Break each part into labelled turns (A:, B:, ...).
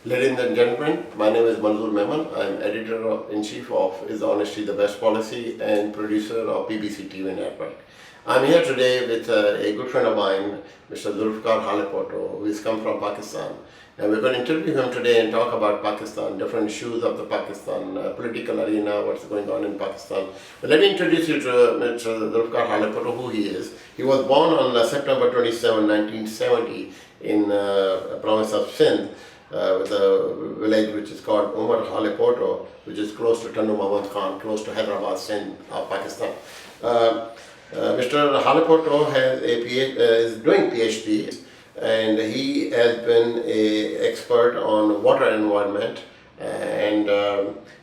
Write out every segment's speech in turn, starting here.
A: Ladies and gentlemen, my name is Manzoor Memon. I'm editor-in-chief of Is Honesty the Best Policy and producer of BBC TV Network. I'm here today with a good friend of mine, Mr. Zulfiqar Halepoto, who has come from Pakistan. And we're going to interview him today and talk about Pakistan, different issues of the Pakistan political arena, what's going on in Pakistan. But let me introduce you to Mr. Zulfiqar Halepoto, who he is. He was born on September 27, 1970 in province of Sindh, with a village which is called Umar Halepoto, which is close to Tannu Muhammad Khan, close to Hyderabad, Sindh, Pakistan. Mr. Halepoto has is doing PhD, and he has been an expert on water environment, and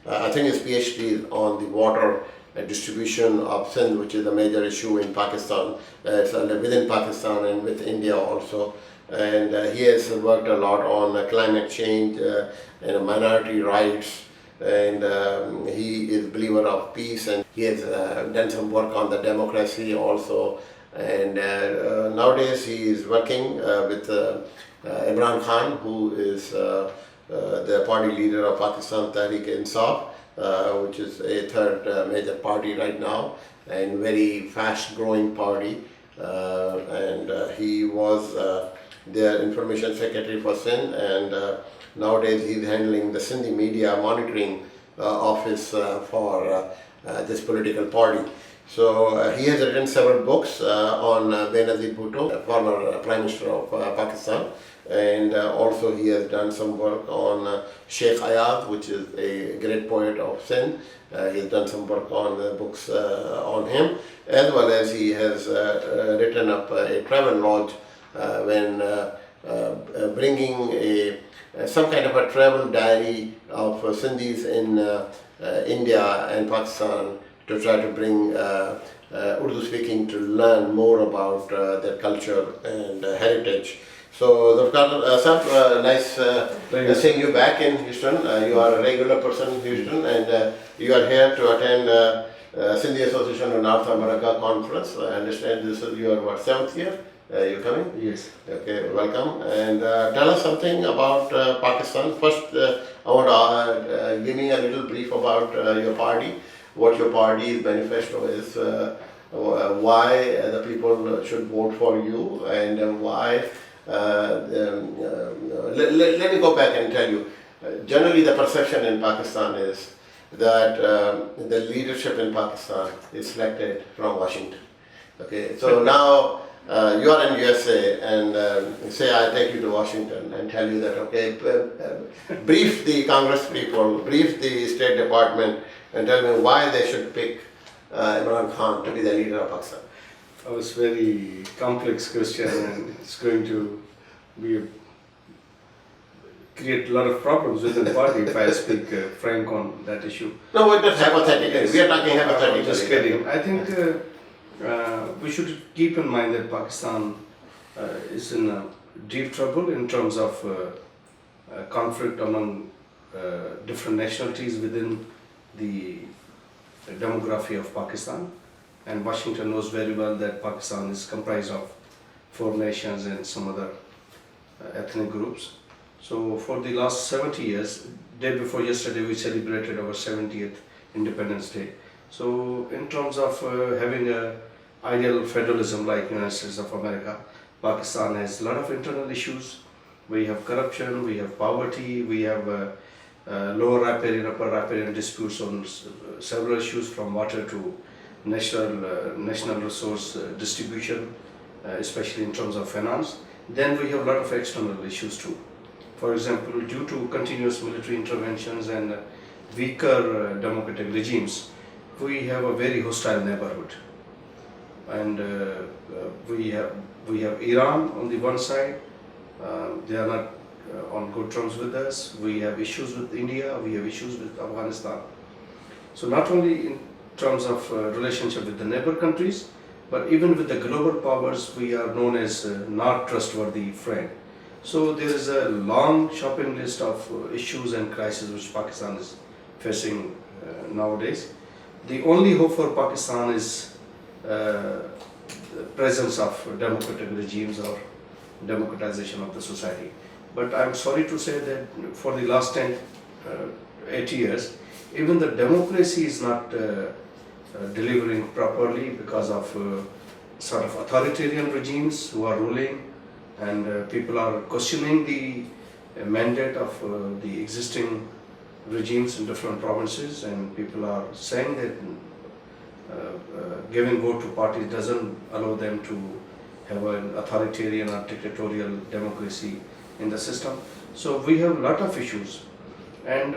A: I think his PhD is on the water distribution of Sindh, which is a major issue in Pakistan. It's within Pakistan and with India also. And he has worked a lot on climate change and minority rights, and he is a believer of peace, and he has done some work on the democracy also. And nowadays he is working with Imran Khan, who is the party leader of Pakistan Tehreek-e-Insaf, which is a third major party right now and very fast growing party. And he was their information secretary for Sindh, and nowadays he's handling the Sindhi media monitoring office for this political party. So he has written several books on Benazir Bhutto, former Prime Minister of Pakistan, and also he has done some work on Sheikh Ayaz, which is a great poet of Sindh. He has done some work on books on him, as well as he has written up a travel lodge when bringing some kind of a travel diary of Sindhis in India and Pakistan to try to bring Urdu speaking to learn more about their culture and heritage. So, Zulfiqar, nice seeing you back in Houston. You are a regular person in Houston, and you are here to attend Sindhi Association of North America conference. I understand this is your seventh year. You coming?
B: Yes.
A: Okay, welcome. And tell us something about Pakistan. First, I want to give me a little brief about your party, what your party's manifesto is, why the people should vote for you, and why. Let me go back and tell you. Generally, the perception in Pakistan is that the leadership in Pakistan is selected from Washington. Okay, so now. You are in USA, and say I take you to Washington and tell you that, okay, brief the Congress people, brief the State Department, and tell me why they should pick Imran Khan to be the leader of Pakistan.
B: Oh, it's a very complex question, and it's going to create a lot of problems within the party if I speak frank on that issue.
A: No, we're just hypothetically. We are talking hypothetically.
B: I'm just kidding. I think we should keep in mind that Pakistan is in deep trouble in terms of conflict among different nationalities within the demography of Pakistan. And Washington knows very well that Pakistan is comprised of 4 nations and some other ethnic groups. So for the last 70 years, day before yesterday, we celebrated our 70th Independence Day. So in terms of having a ideal federalism like United States of America, Pakistan has a lot of internal issues. We have corruption, we have poverty, we have lower riparian, upper riparian disputes on several issues from water to national resource distribution, especially in terms of finance. Then we have a lot of external issues too. For example, due to continuous military interventions and weaker democratic regimes, we have a very hostile neighborhood, and we have Iran on the one side. They are not on good terms with us. We have issues with India. We have issues with Afghanistan. So not only in terms of relationship with the neighbor countries, but even with the global powers, we are known as not trustworthy friend. So there is a long shopping list of issues and crises which Pakistan is facing nowadays. The only hope for Pakistan is the presence of democratic regimes or democratization of the society. But I'm sorry to say that for the last 8 years, even the democracy is not delivering properly because of sort of authoritarian regimes who are ruling, and people are questioning the mandate of the existing regimes in different provinces, and people are saying that giving vote to parties doesn't allow them to have an authoritarian or dictatorial democracy in the system. So we have a lot of issues, and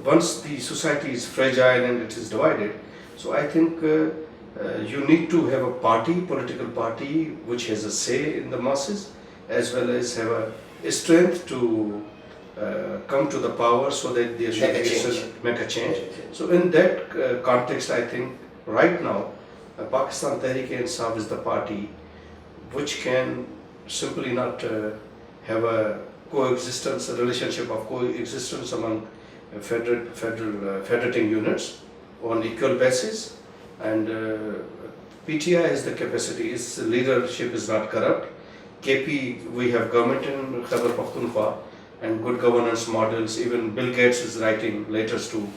B: once the society is fragile and it is divided, so I think you need to have a party, political party, which has a say in the masses, as well as have a strength to come to the power so that there should make a change. So in that context, I think right now, Pakistan Tehreek-e-Insaf is the party which can simply not have a coexistence, a relationship of coexistence among federating units on equal basis, and PTI has the capacity. Its leadership is not corrupt. KP, we have government in Khyber Pakhtunkhwa and good governance models. Even Bill Gates is writing letters to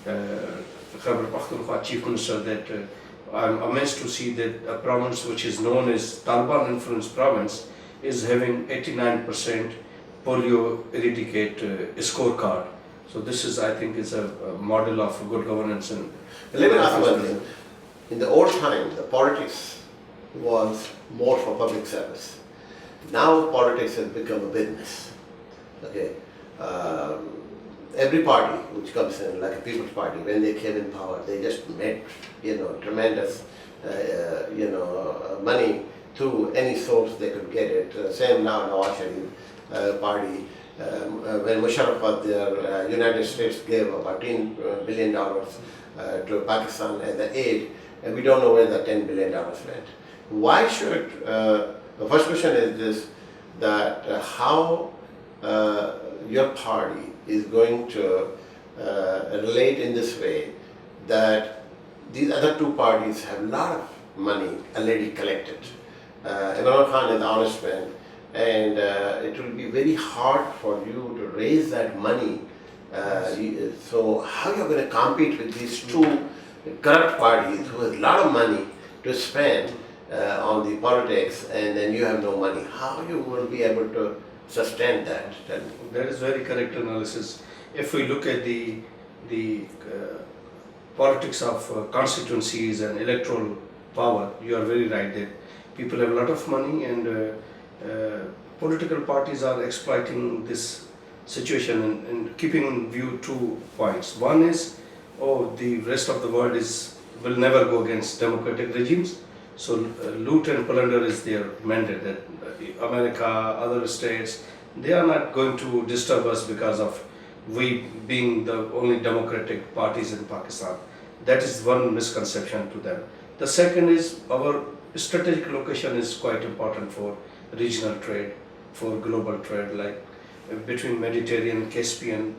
B: Khyber Pakhtunkhwa Chief Minister that I'm amazed to see that a province which is known as Taliban influenced province is having 89% polio eradicate scorecard. So this is, I think, is a model of good governance. And
A: let me ask you one thing. In the old times, the politics was more for public service. Now politics has become a business. Okay, every party which comes in, like a People's Party, when they came in power, they just made tremendous money through any source they could get it. Same now Nawaz Sharif party. When Musharraf was there, United States gave about $10 billion to Pakistan as the aid, and we don't know where the $10 billion went. Why should, the first question is this, that how your party is going to relate in this way, that these other two parties have a lot of money already collected. Imran Khan is an honest man, and it will be very hard for you to raise that money. So how you're going to compete with these two corrupt parties who have a lot of money to spend on the politics, and then you have no money? How you will be able to sustain that?
B: That is very correct analysis. If we look at the politics of constituencies and electoral power, you are very right that people have a lot of money, and political parties are exploiting this situation and keeping in view 2 points. One is, the rest of the world will never go against democratic regimes, so loot and plunder is their mandate, that America, other states, they are not going to disturb us because of we being the only democratic parties in Pakistan. That is one misconception to them. The second is, our strategic location is quite important for regional trade, for global trade, like between Mediterranean and Caspian.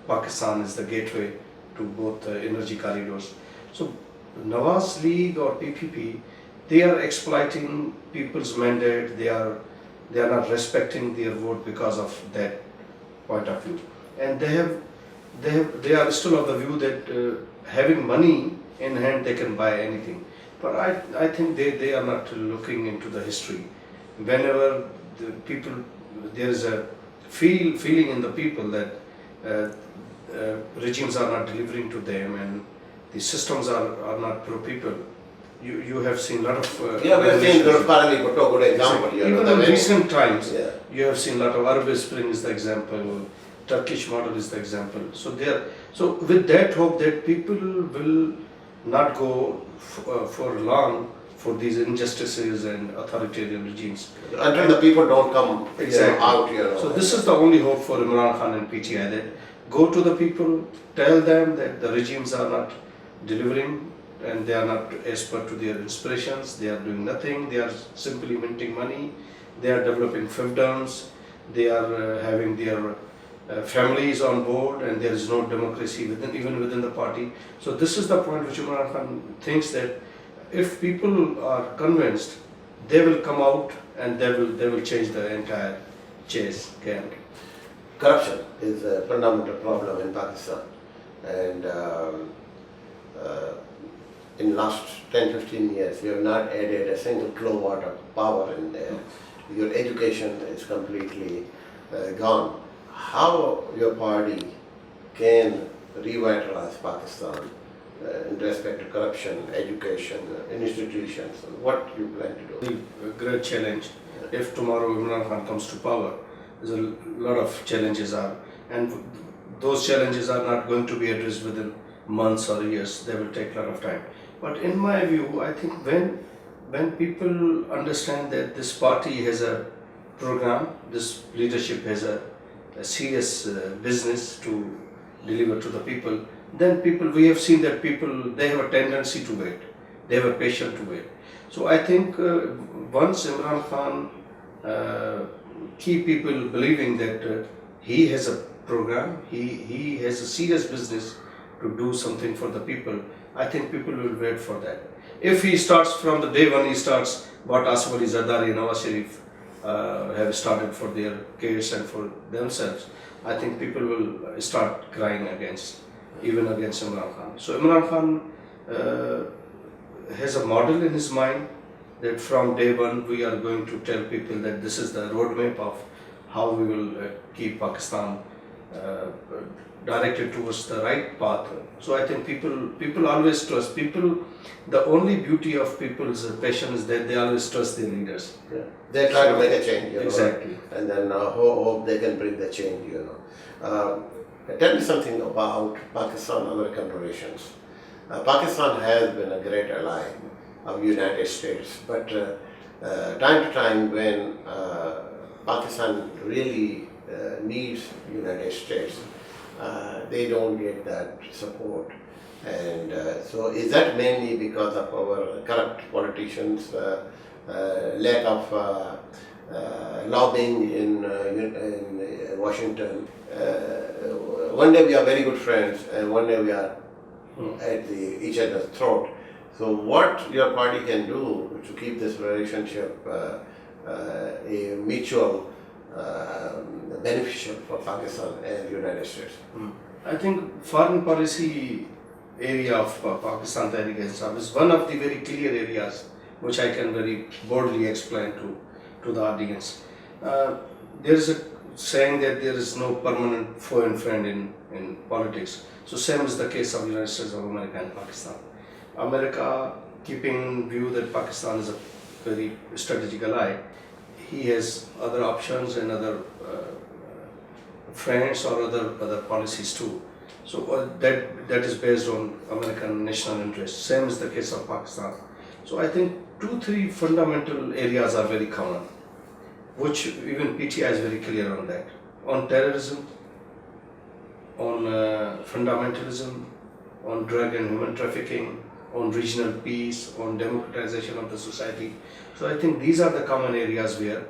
B: Pakistan is the gateway to both energy corridors. So Nawaz League or PPP, they are exploiting people's mandate. They are not respecting their vote because of that point of view, and they are still of the view that having money in hand they can buy anything. But I think they are not looking into the history. Whenever the people, there is a feeling in the people that regimes are not delivering to them and the systems are not pro people. You have seen a lot of...
A: we have seen Zulfiqar Halepoto, good example.
B: Even in recent times, you have seen a lot of Arab Spring is the example, Turkish model is the example. So with that hope that people will not go for long for these injustices and authoritarian regimes.
A: Until the people don't come out.
B: So this is the only hope for Imran Khan and PTI, that go to the people, tell them that the regimes are not delivering and they are not as per to their inspirations, they are doing nothing, they are simply minting money, they are developing fiefdoms, they are having their families on board, and there is no democracy even within the party. So this is the point which Imran Khan thinks, that if people are convinced, they will come out and they will change the entire chase game.
A: corruption is a fundamental problem in Pakistan. And in last 10-15 years, we have not added a single kilowatt of power in there. Your education is completely gone. How your party can revitalize Pakistan in respect to corruption, education, institutions? What you plan to do?
B: A great challenge. If tomorrow Imran Khan comes to power, there's a lot of challenges and those challenges are not going to be addressed within months or years. They will take a lot of time. But in my view, I think when people understand that this party has a program, this leadership has a serious business to deliver to the people, then we have seen that they have a tendency to wait. They have a patience to wait. So I think once Imran Khan keep people believing that he has a program, he has a serious business to do something for the people, I think people will wait for that. If he starts from the day one, he starts what Asif Ali Zardari and Nawaz Sharif have started for their kids and for themselves, I think people will start crying even against Imran Khan. So Imran Khan has a model in his mind that from day one we are going to tell people that this is the roadmap of how we will keep Pakistan directed towards the right path. So I think people always trust people. The only beauty of people's passion is that they always trust their leaders.
A: Yeah. They try to make a change,
B: exactly,
A: and then hope they can bring the change. Tell me something about Pakistan-American relations. Pakistan has been a great ally of United States, but time to time when Pakistan really needs United States, they don't get that support. And so is that mainly because of our corrupt politicians, lack of lobbying in Washington? One day we are very good friends and one day we are at each other's throat. So what your party can do to keep this relationship a mutual beneficial for Pakistan and United States?
B: I think foreign policy area of Pakistan Tehreek-e-Insaf is one of the very clear areas which I can very boldly explain to the audience. There is a saying that there is no permanent foe and friend in politics. So same is the case of United States of America and Pakistan. America, keeping in view that Pakistan is a very strategic ally, he has other options and other friends or other policies too. So that is based on American national interest. Same is the case of Pakistan. So I think 2-3 fundamental areas are very common, which even PTI is very clear on that. On terrorism, on fundamentalism, on drug and human trafficking, on regional peace, on democratization of the society. So I think these are the common areas where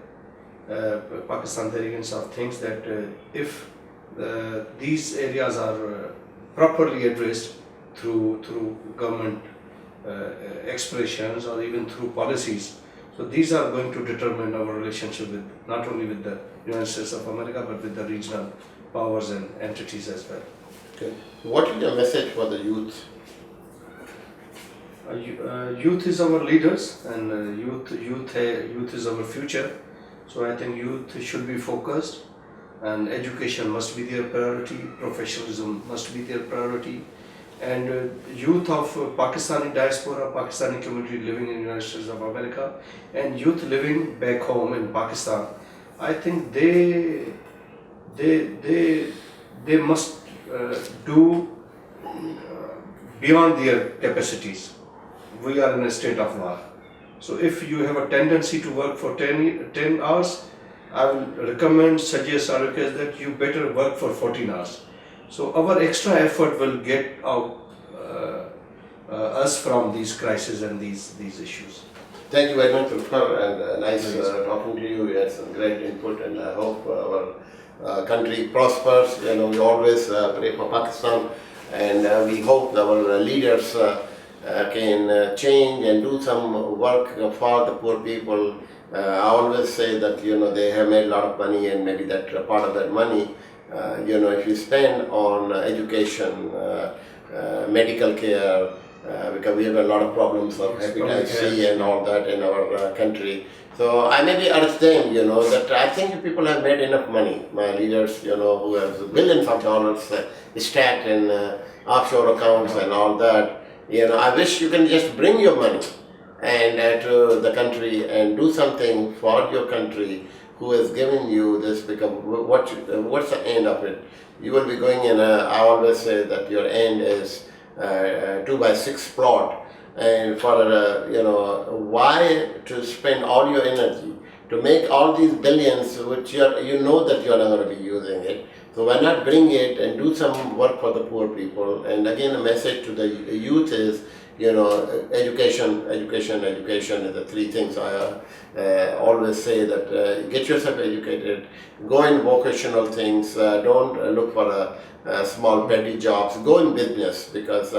B: Pakistan Tehreek-e-Insaf thinks that if these areas are properly addressed through government expressions or even through policies, so these are going to determine our relationship with not only with the United States of America but with the regional powers and entities as well.
A: Okay. What is your message for the youth?
B: Youth is our leaders, and youth is our future. So I think youth should be focused, and education must be their priority. Professionalism must be their priority, and youth of Pakistani diaspora, Pakistani community living in the United States of America, and youth living back home in Pakistan, I think they must do beyond their capacities. We are in a state of war. So if you have a tendency to work for 10 hours, I will recommend, suggest or request that you better work for 14 hours. So our extra effort will get out us from these crises and these issues.
A: Thank you very much, Zulfiqar, and nice talking to you. You had some great input, and I hope our country prospers. We always pray for Pakistan, and we hope our leaders can change and do some work for the poor people. I always say that they have made a lot of money, and maybe that part of that money if you spend on education, medical care, because we have a lot of problems of hepatitis C and all that in our country. So I maybe urge them, that I think people have made enough money. My leaders, who have billions of dollars stacked in offshore accounts and all that. I wish you can just bring your money and to the country and do something for your country who has given you this, because what's the end of it? You will be going in I always say that your end is 2x6 plot, and for why to spend all your energy to make all these billions which that you're not going to be using it. So why not bring it and do some work for the poor people? And again, the message to the youth is, education is the three things I always say, that get yourself educated, go in vocational things, don't look for small petty jobs, go in business, because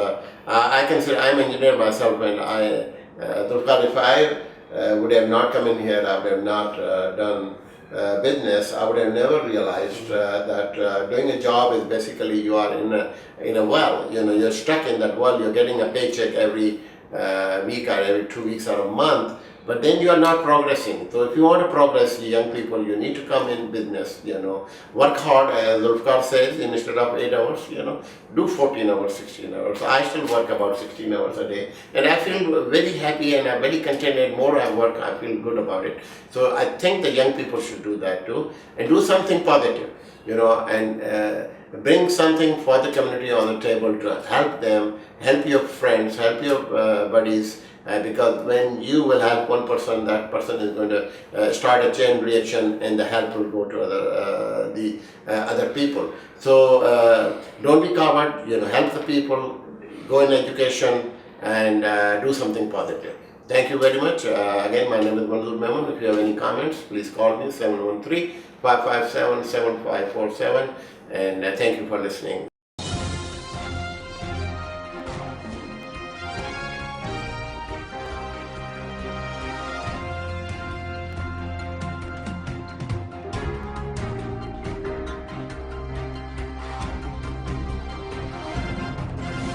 A: I can say I'm an engineer myself, and Zulfiqar, if I would have not come in here, I would have not done business, I would have never realized that doing a job is basically you are in a well. You're stuck in that well. You're getting a paycheck every week or every 2 weeks or a month, but then you are not progressing. So if you want to progress, young people, you need to come in business. Work hard, as Zulfiqar says, instead of 8 hours, do 14 hours, 16 hours. So I still work about 16 hours a day, and I feel very happy and I'm very contented. More I work, I feel good about it. So I think the young people should do that too, and do something positive, and bring something for the community on the table to help them, help your friends, help your buddies. Because when you will help one person, that person is going to start a chain reaction, and the help will go to other people. So don't be coward. Help the people, go in education, and do something positive. Thank you very much. Again, my name is Manzoor Memon. If you have any comments, please call me 713-557-7547. And thank you for listening.